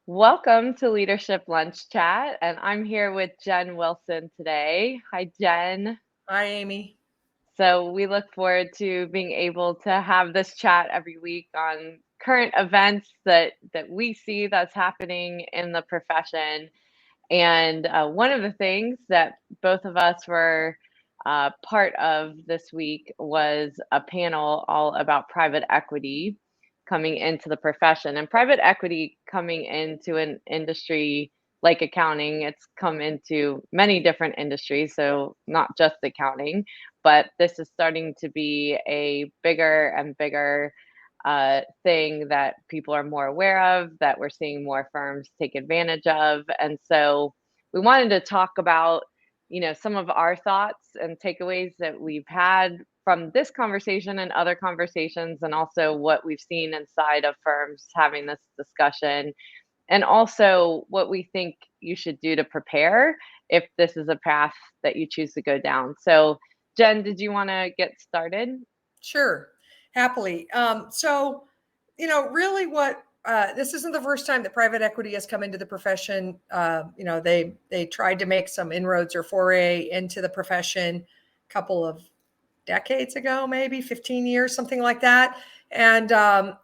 Welcome to Leadership Lunch Chat, and I'm here with Jen Wilson today. Hi, Jen. Hi, Amy. So, we look forward to being able to have this chat every week on current events that we see that's happening in the profession. And one of the things that both of us were part of this week was a panel all about private equity coming into the profession. And private equity coming into an industry like accounting, it's come into many different industries, so not just accounting, but this is starting to be a bigger and bigger thing that people are more aware of, that we're seeing more firms take advantage of. And so we wanted to talk about, some of our thoughts and takeaways that we've had from this conversation and other conversations, and also what we've seen inside of firms having this discussion, and also what we think you should do to prepare if this is a path that you choose to go down. So, Jen, did you want to get started? Sure, happily. Really what this isn't the first time that private equity has come into the profession. They tried to make some inroads or foray into the profession a couple of decades ago, maybe 15 years, something like that. And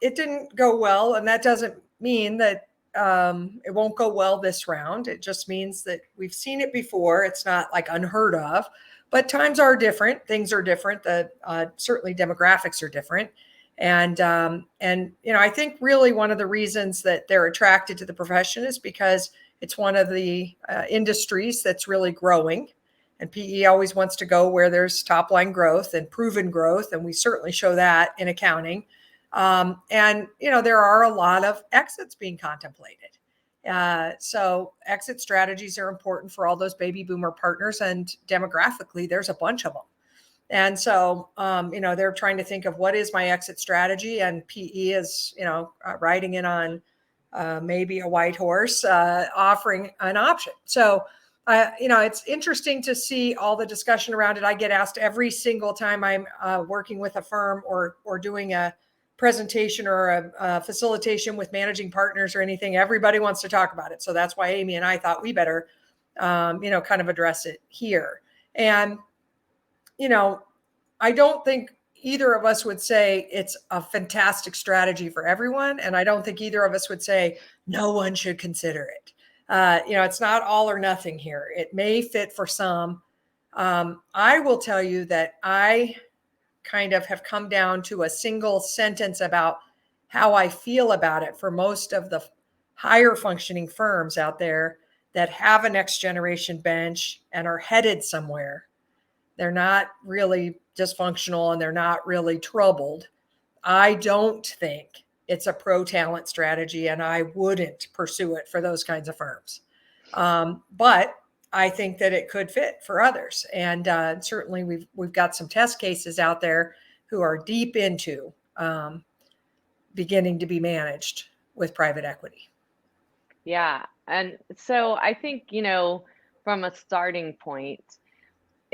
it didn't go well. And that doesn't mean that it won't go well this round. It just means that we've seen it before. It's not like unheard of, but times are different. Things are different. Certainly demographics are different. I think really one of the reasons that they're attracted to the profession is because it's one of the industries that's really growing. And PE always wants to go where there's top line growth and proven growth. And we certainly show that in accounting. There are a lot of exits being contemplated. So exit strategies are important for all those baby boomer partners. And demographically, there's a bunch of them. And so, they're trying to think of what is my exit strategy, and PE is, riding in on maybe a white horse, offering an option. So, it's interesting to see all the discussion around it. I get asked every single time I'm working with a firm or doing a presentation or a facilitation with managing partners or anything. Everybody wants to talk about it. So that's why Amy and I thought we better, kind of address it here. And I don't think either of us would say it's a fantastic strategy for everyone. And I don't think either of us would say no one should consider it. It's not all or nothing here. It may fit for some. I will tell you that I kind of have come down to a single sentence about how I feel about it for most of the higher functioning firms out there that have a next generation bench and are headed somewhere. They're not really dysfunctional and they're not really troubled. I don't think it's a pro talent strategy, and I wouldn't pursue it for those kinds of firms. But I think that it could fit for others, and certainly we've got some test cases out there who are deep into beginning to be managed with private equity. Yeah. And so I think, from a starting point,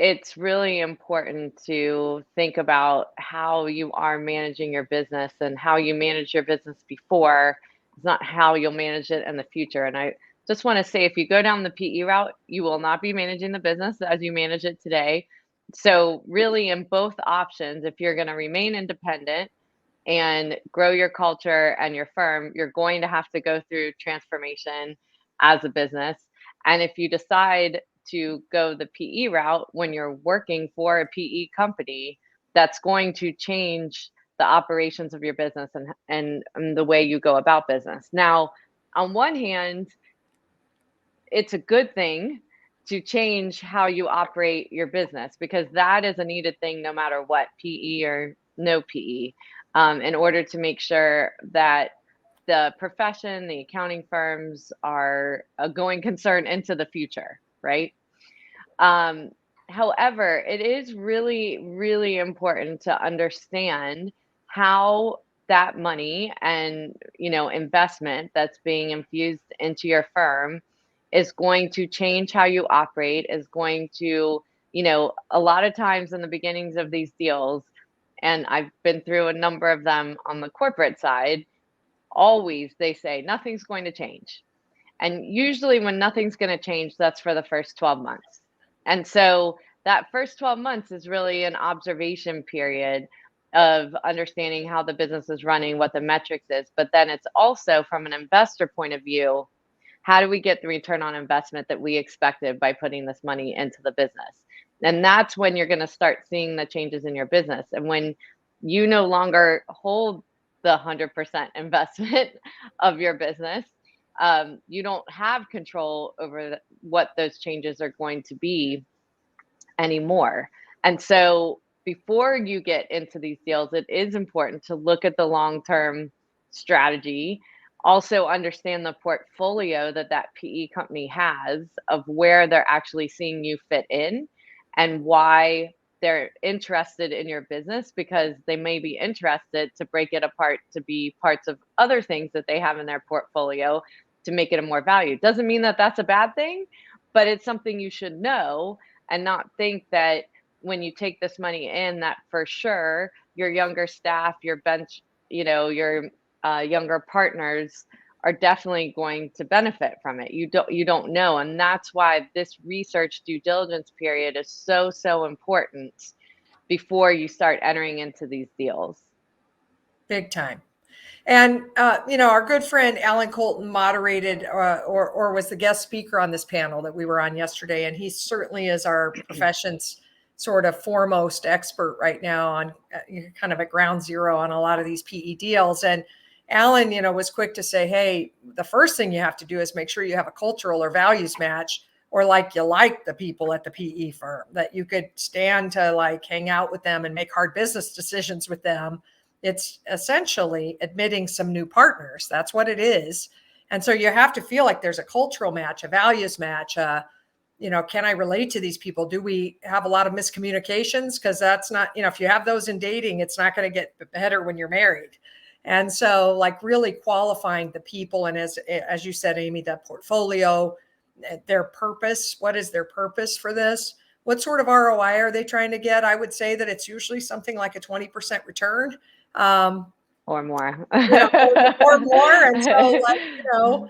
it's really important to think about how you are managing your business, and how you manage your business before. It's not how you'll manage it in the future. And I just want to say, if you go down the PE route, you will not be managing the business as you manage it today. So, really, in both options, if you're going to remain independent and grow your culture and your firm, you're going to have to go through transformation as a business. And if you decide to go the PE route when you're working for a PE company, that's going to change the operations of your business, and the way you go about business. Now, on one hand, it's a good thing to change how you operate your business, because that is a needed thing no matter what, PE or no PE, in order to make sure that the profession, the accounting firms, are a going concern into the future, right? Um, However, it is really, really important to understand how that money and, investment that's being infused into your firm is going to change how you operate, is going to, a lot of times in the beginnings of these deals, and I've been through a number of them on the corporate side, always they say nothing's going to change. And usually when nothing's going to change, that's for the first 12 months. And so that first 12 months is really an observation period of understanding how the business is running, what the metrics is. But then it's also from an investor point of view, how do we get the return on investment that we expected by putting this money into the business? And that's when you're going to start seeing the changes in your business. And when you no longer hold the 100% investment of your business, you don't have control over what those changes are going to be anymore. And so before you get into these deals, it is important to look at the long term strategy, also understand the portfolio that that PE company has of where they're actually seeing you fit in and why they're interested in your business, because they may be interested to break it apart to be parts of other things that they have in their portfolio to make it a more value. Doesn't mean that that's a bad thing, but it's something you should know and not think that when you take this money in, that for sure your younger staff, your bench, your younger partners are definitely going to benefit from it. You don't know, and that's why this research due diligence period is so important before you start entering into these deals. Big time. And our good friend Alan Colton moderated or was the guest speaker on this panel that we were on yesterday, and he certainly is our profession's sort of foremost expert right now on kind of at ground zero on a lot of these PE deals. And Alan, was quick to say, hey, the first thing you have to do is make sure you have a cultural or values match, or like you like the people at the PE firm, that you could stand to like hang out with them and make hard business decisions with them. It's essentially admitting some new partners. That's what it is. And so you have to feel like there's a cultural match, a values match. Can I relate to these people? Do we have a lot of miscommunications? Because that's not, if you have those in dating, it's not going to get better when you're married. And so like really qualifying the people. And as you said, Amy, that portfolio, their purpose, what is their purpose for this? What sort of ROI are they trying to get? I would say that it's usually something like a 20% return. Or more. Or more. And so,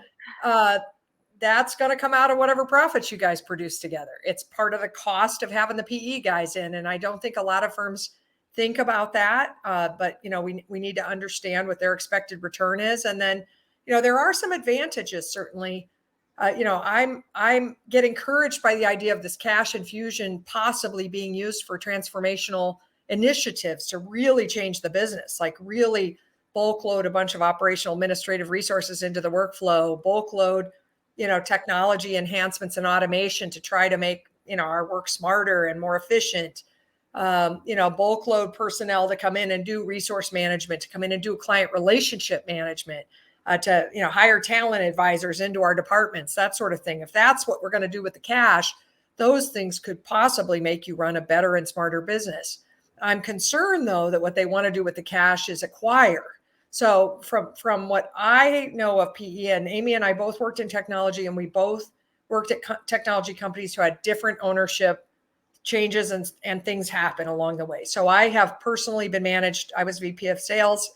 that's going to come out of whatever profits you guys produce together. It's part of the cost of having the PE guys in. And I don't think a lot of firms think about that. But, we need to understand what their expected return is. And then, there are some advantages, certainly. I'm get encouraged by the idea of this cash infusion possibly being used for transformational initiatives to really change the business, like really bulk load a bunch of operational administrative resources into the workflow, bulk load, technology enhancements and automation to try to make, our work smarter and more efficient. Bulk load personnel to come in and do resource management, to come in and do client relationship management, to hire talent advisors into our departments, that sort of thing. If that's what we're going to do with the cash, those things could possibly make you run a better and smarter business. I'm concerned, though, that what they want to do with the cash is acquire. So from what I know of PE, and Amy and I both worked in technology, and we both worked at technology companies who had different ownership changes and things happen along the way. So I have personally been managed. I was VP of sales.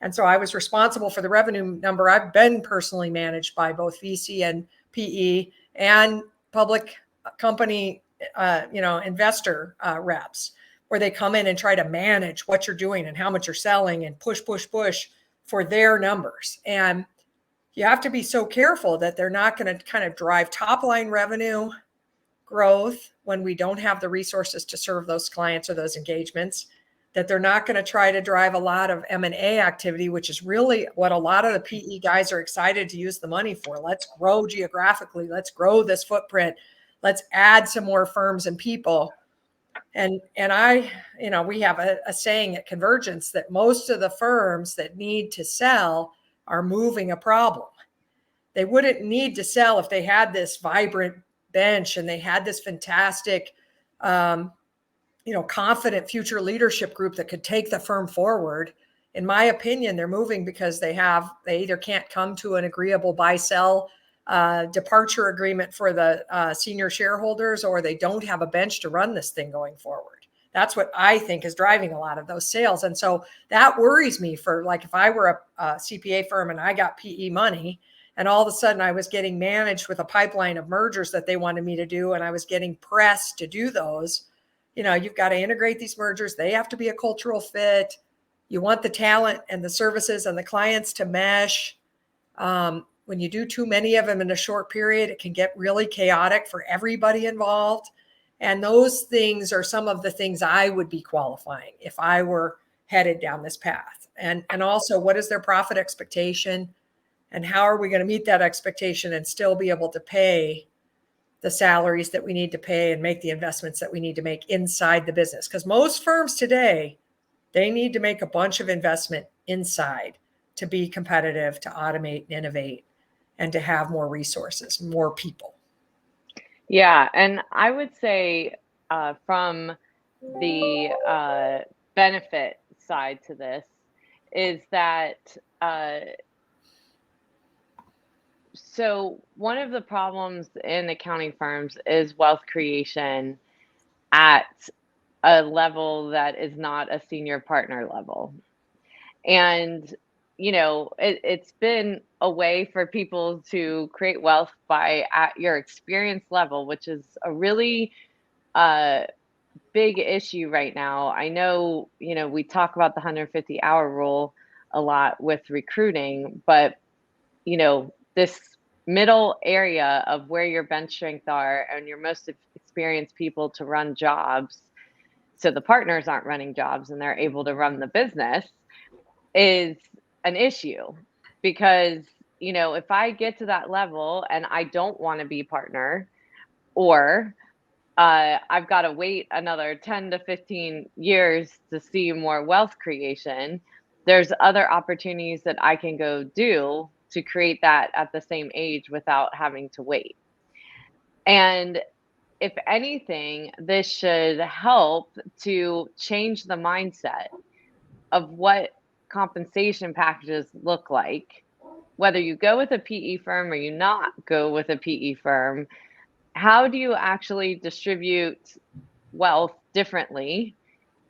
And so I was responsible for the revenue number. I've been personally managed by both VC and PE and public company, investor reps, where they come in and try to manage what you're doing and how much you're selling and push for their numbers. And you have to be so careful that they're not going to kind of drive top line revenue growth when we don't have the resources to serve those clients or those engagements, that they're not going to try to drive a lot of M&A activity, which is really what a lot of the PE guys are excited to use the money for. Let's grow geographically. Let's grow this footprint. Let's add some more firms and people. And we have a saying at Convergence that most of the firms that need to sell are moving a problem. They wouldn't need to sell if they had this vibrant bench and they had this fantastic, confident future leadership group that could take the firm forward. In my opinion, they're moving because they either can't come to an agreeable buy-sell departure agreement for the senior shareholders, or they don't have a bench to run this thing going forward. That's what I think is driving a lot of those sales. And so that worries me for, like, if I were a CPA firm and I got PE money And all of a sudden I was getting managed with a pipeline of mergers that they wanted me to do. And I was getting pressed to do those. You've got to integrate these mergers. They have to be a cultural fit. You want the talent and the services and the clients to mesh. When you do too many of them in a short period, it can get really chaotic for everybody involved. And those things are some of the things I would be qualifying if I were headed down this path. And also, what is their profit expectation? And how are we going to meet that expectation and still be able to pay the salaries that we need to pay and make the investments that we need to make inside the business? Because most firms today, they need to make a bunch of investment inside to be competitive, to automate and innovate, and to have more resources, more people. Yeah, and I would say from the benefit side to this is that so one of the problems in accounting firms is wealth creation at a level that is not a senior partner level. And it's been a way for people to create wealth by at your experience level, which is a really uh, big issue right now. I know, we talk about the 150-hour rule a lot with recruiting, but this middle area of where your bench strength are and your most experienced people to run jobs, so the partners aren't running jobs and they're able to run the business, is an issue. Because if I get to that level and I don't want to be partner, or I've got to wait another 10 to 15 years to see more wealth creation, there's other opportunities that I can go do to create that at the same age without having to wait. And if anything, this should help to change the mindset of what compensation packages look like, whether you go with a PE firm or you not go with a PE firm. How do you actually distribute wealth differently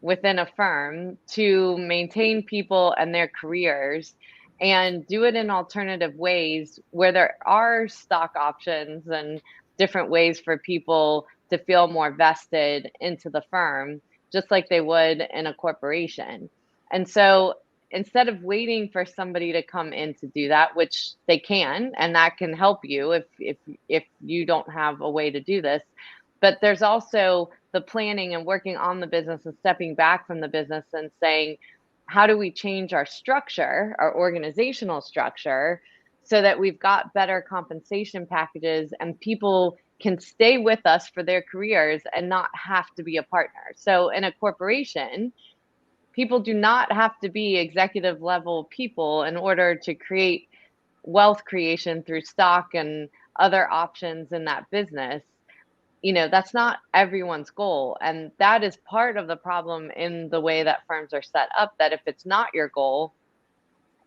within a firm to maintain people and their careers, and do it in alternative ways where there are stock options and different ways for people to feel more vested into the firm, just like they would in a corporation? And so instead of waiting for somebody to come in to do that, which they can, and that can help you if you don't have a way to do this, but there's also the planning and working on the business and stepping back from the business and saying, how do we change our structure, our organizational structure, so that we've got better compensation packages and people can stay with us for their careers and not have to be a partner? So in a corporation, people do not have to be executive level people in order to create wealth creation through stock and other options in that business. That's not everyone's goal. And that is part of the problem in the way that firms are set up, that if it's not your goal,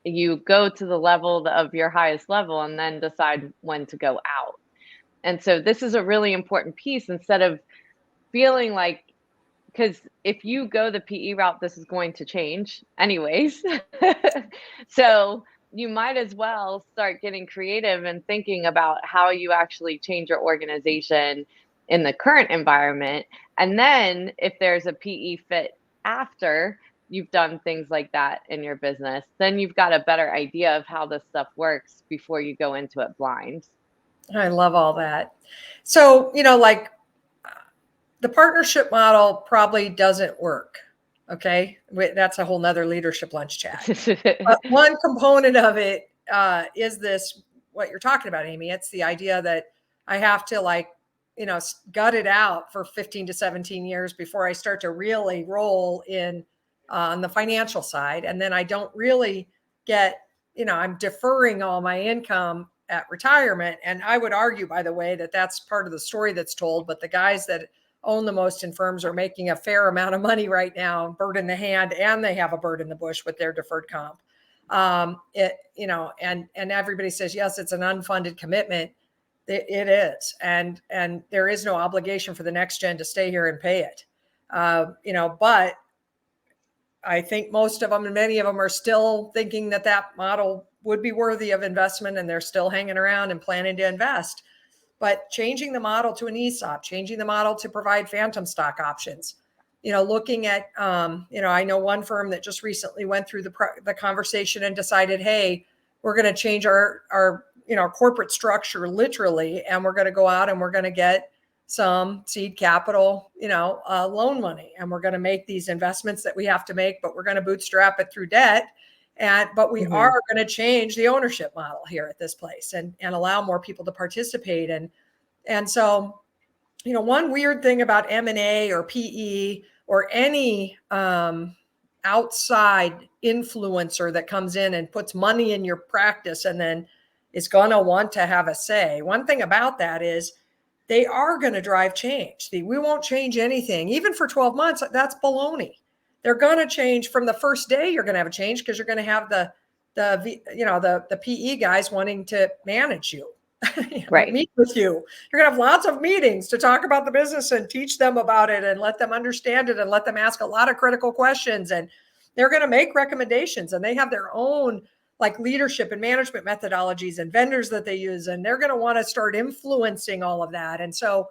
you go to the level of your highest level and then decide when to go out. And so this is a really important piece, instead of feeling like, because if you go the PE route, this is going to change anyways. So you might as well start getting creative and thinking about how you actually change your organization in the current environment. And then if there's a PE fit after you've done things like that in your business, then you've got a better idea of how this stuff works before you go into it blind. I love all that. So, like the partnership model probably doesn't work. Okay. That's a whole nother leadership lunch chat. But one component of it is this, what you're talking about, Amy. It's the idea that I have to gut it out for 15 to 17 years before I start to really roll in on the financial side. And then I don't really get, I'm deferring all my income at retirement. And I would argue, by the way, that that's part of the story that's told. But the guys that own the most in firms are making a fair amount of money right now, bird in the hand, and they have a bird in the bush with their deferred comp. And everybody says, yes, it's an unfunded commitment. It is. And there is no obligation for the next gen to stay here and pay it. But I think most of them and many of them are still thinking that that model would be worthy of investment, and they're still hanging around and planning to invest. But changing the model to an ESOP, changing the model to provide phantom stock options, looking at, I know one firm that just recently went through the conversation and decided, hey, we're going to change our corporate structure literally, and we're going to go out and we're going to get some seed capital, loan money, and we're going to make these investments that we have to make, but we're going to bootstrap it through debt. But we are going to change the ownership model here at this place and allow more people to participate. And so, one weird thing about M&A or PE or any outside influencer that comes in and puts money in your practice and then is going to want to have a say. One thing about that is they are going to drive change. We won't change anything, even for 12 months. That's baloney. They're going to change from the first day. You're going to have a change because you're going to have the PE guys wanting to manage you, Right. meet with you. You're going to have lots of meetings to talk about the business and teach them about it and let them understand it and let them ask a lot of critical questions. And they're going to make recommendations, and they have their own like leadership and management methodologies and vendors that they use. And they're going to want to start influencing all of that. And so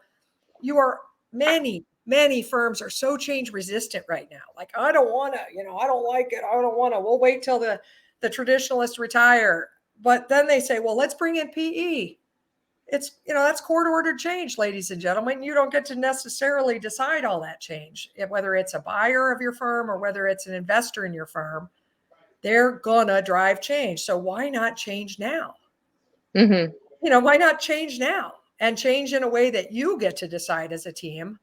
many firms are so change resistant right now. Like, I don't want to, I don't like it. I don't want to, we'll wait till the traditionalists retire. But then they say, well, let's bring in PE. It's, that's court ordered change, ladies and gentlemen. You don't get to necessarily decide all that change, whether it's a buyer of your firm or whether it's an investor in your firm. They're gonna drive change. So why not change now? Why not change now and change in a way that you get to decide as a team,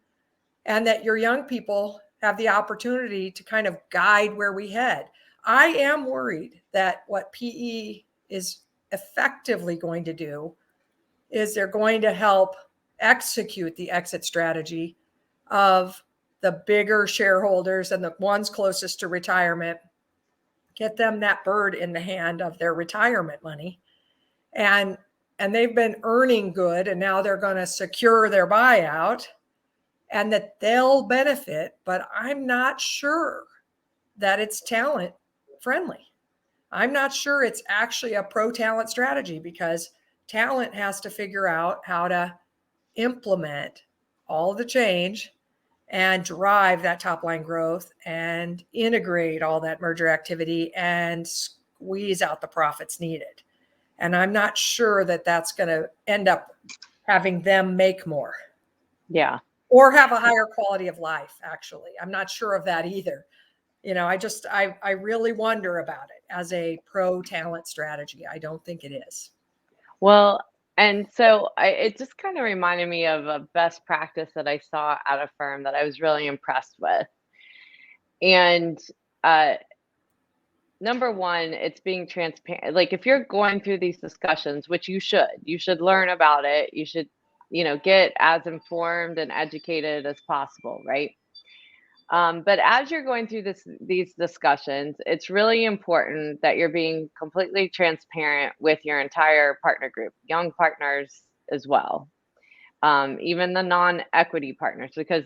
and that your young people have the opportunity to kind of guide where we head. I am worried that what PE is effectively going to do is they're going to help execute the exit strategy of the bigger shareholders and the ones closest to retirement, get them that bird in the hand of their retirement money. And they've been earning good, and now they're going to secure their buyout, and that they'll benefit. But I'm not sure that it's talent friendly. I'm not sure it's actually a pro talent strategy, because talent has to figure out how to implement all the change and drive that top line growth and integrate all that merger activity and squeeze out the profits needed. And I'm not sure that that's going to end up having them make more. Yeah. Or have a higher quality of life, actually. I'm not sure of that either. I really wonder about it as a pro talent strategy. I don't think it is. Well, and so it just kind of reminded me of a best practice that I saw at a firm that I was really impressed with. And number one, it's being transparent. Like, if you're going through these discussions, which you should learn about it. You should, get as informed and educated as possible, right? But as you're going through these discussions, it's really important that you're being completely transparent with your entire partner group, young partners as well, even the non-equity partners, because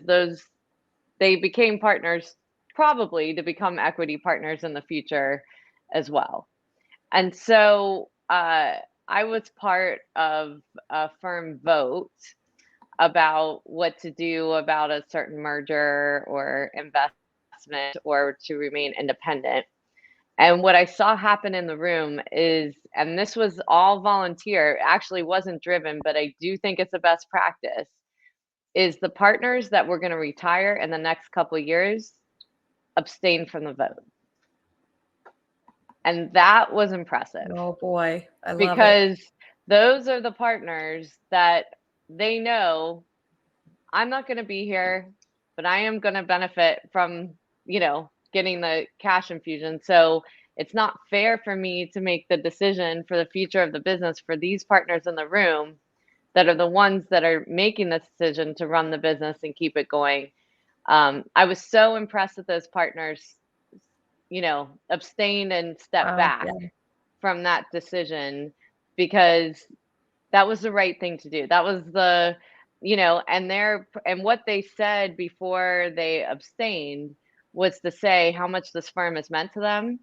they became partners probably to become equity partners in the future as well. And so I was part of a firm vote about what to do about a certain merger or investment or to remain independent. And what I saw happen in the room is, and this was all volunteer, actually wasn't driven, but I do think it's a best practice, is the partners that were going to retire in the next couple of years abstain from the vote. And that was impressive. Oh boy, I love it. Because those are the partners that they know, I'm not going to be here, but I am going to benefit from, getting the cash infusion. So it's not fair for me to make the decision for the future of the business for these partners in the room that are the ones that are making the decision to run the business and keep it going. I was so impressed that those partners, abstained and stepped back from that decision, because that was the right thing to do. That was and what they said before they abstained was to say how much this firm has meant to them,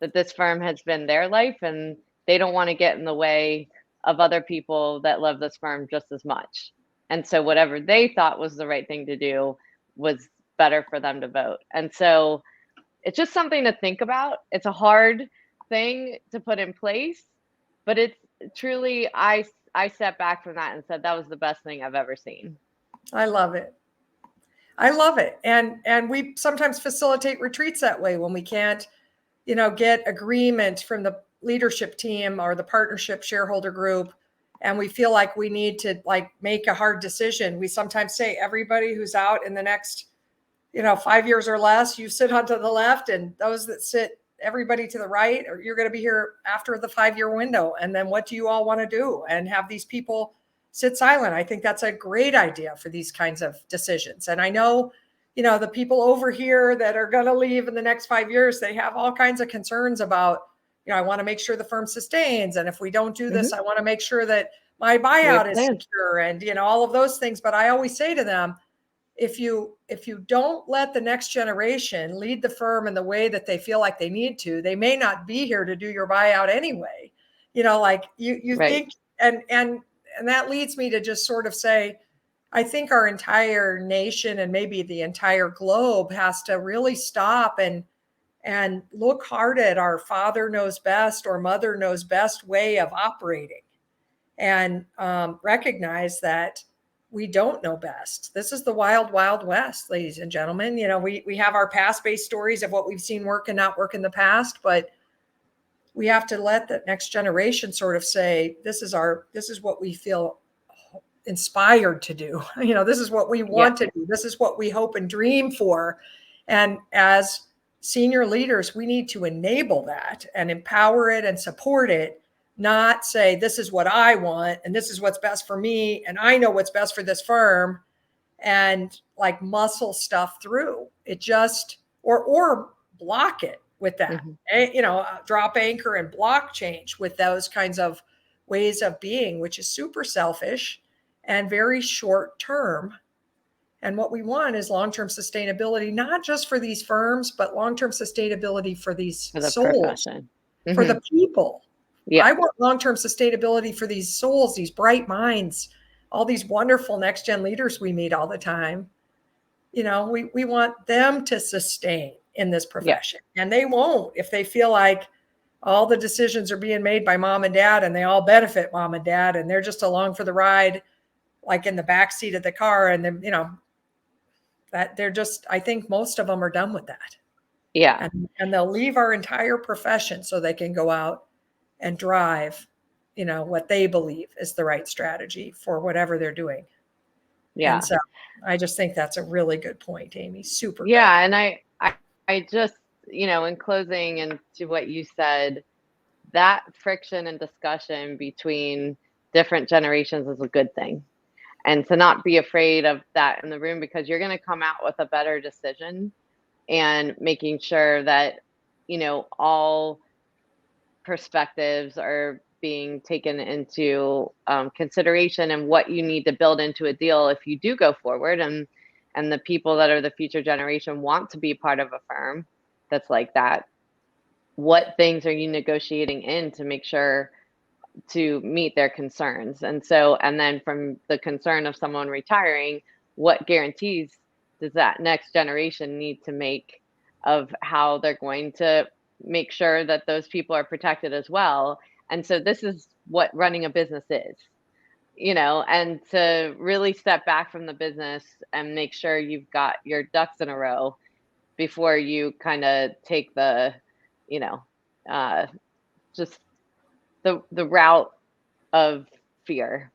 that this firm has been their life, and they don't want to get in the way of other people that love this firm just as much. And so whatever they thought was the right thing to do was better for them to vote. And so it's just something to think about. It's a hard thing to put in place, but it's truly, I stepped back from that and said that was the best thing I've ever seen. I love it. I love it. And we sometimes facilitate retreats that way when we can't, get agreement from the leadership team or the partnership shareholder group, and we feel like we need to like make a hard decision. We sometimes say everybody who's out in the next 5 years or less, you sit onto the left, and those that sit, everybody to the right, or you're going to be here after the 5 year window. And then what do you all want to do? And have these people sit silent. I think that's a great idea for these kinds of decisions. And I know, the people over here that are going to leave in the next 5 years, they have all kinds of concerns about, I want to make sure the firm sustains. And if we don't do this, I want to make sure that my buyout is secure, and, all of those things. But I always say to them, if you don't let the next generation lead the firm in the way that they feel like they need to, they may not be here to do your buyout anyway. Like you think, and that leads me to just sort of say, I think our entire nation and maybe the entire globe has to really stop and look hard at our father knows best or mother knows best way of operating, and recognize that we don't know best. This is the wild, wild west, ladies and gentlemen. We have our past-based stories of what we've seen work and not work in the past, but we have to let the next generation sort of say, this is what we feel inspired to do. This is what we want to do. This is what we hope and dream for. And as senior leaders, we need to enable that and empower it and support it, not say, this is what I want and this is what's best for me, and I know what's best for this firm, and like muscle stuff through it, just or block it with that. Drop anchor and block change with those kinds of ways of being, which is super selfish and very short term. And what we want is long-term sustainability, not just for these firms, but long-term sustainability for these souls, for the people. I want long-term sustainability for these souls, these bright minds, all these wonderful next-gen leaders we meet all the time. We want them to sustain in this profession. And they won't if they feel like all the decisions are being made by mom and dad, and they all benefit mom and dad, and they're just along for the ride, like in the back seat of the car. And then, that they're just, I think most of them are done with that. And they'll leave our entire profession so they can go out and drive, what they believe is the right strategy for whatever they're doing. And so I just think that's a really good point, Amy. Super good. And I just, in closing, and to what you said, that friction and discussion between different generations is a good thing. And to not be afraid of that in the room, because you're going to come out with a better decision, and making sure that, all perspectives are being taken into consideration, and what you need to build into a deal if you do go forward, and the people that are the future generation want to be part of a firm that's like that. What things are you negotiating in to make sure to meet their concerns? And then from the concern of someone retiring, what guarantees does that next generation need to make of how they're going to make sure that those people are protected as well? And so this is what running a business is, and to really step back from the business and make sure you've got your ducks in a row before you kind of take the, just the route of fear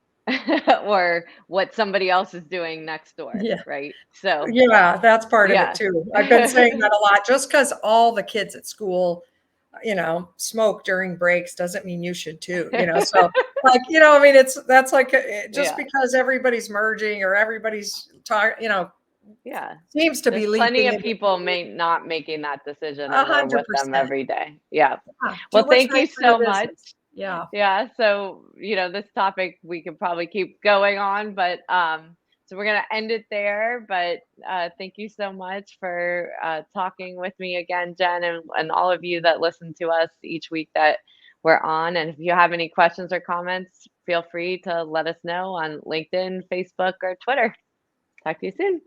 or what somebody else is doing next door. Right. So that's part of it too. I've been saying that a lot. Just because all the kids at school, smoke during breaks doesn't mean you should too, so like, that's like, because everybody's merging or everybody's talking, seems to be plenty of people not making that decision, and we're with them every day. Well, thank you so much. So this topic we could probably keep going on, but So we're gonna end it there, but thank you so much for talking with me again, Jen, and all of you that listen to us each week that we're on. And if you have any questions or comments, feel free to let us know on LinkedIn, Facebook, or Twitter. Talk to you soon.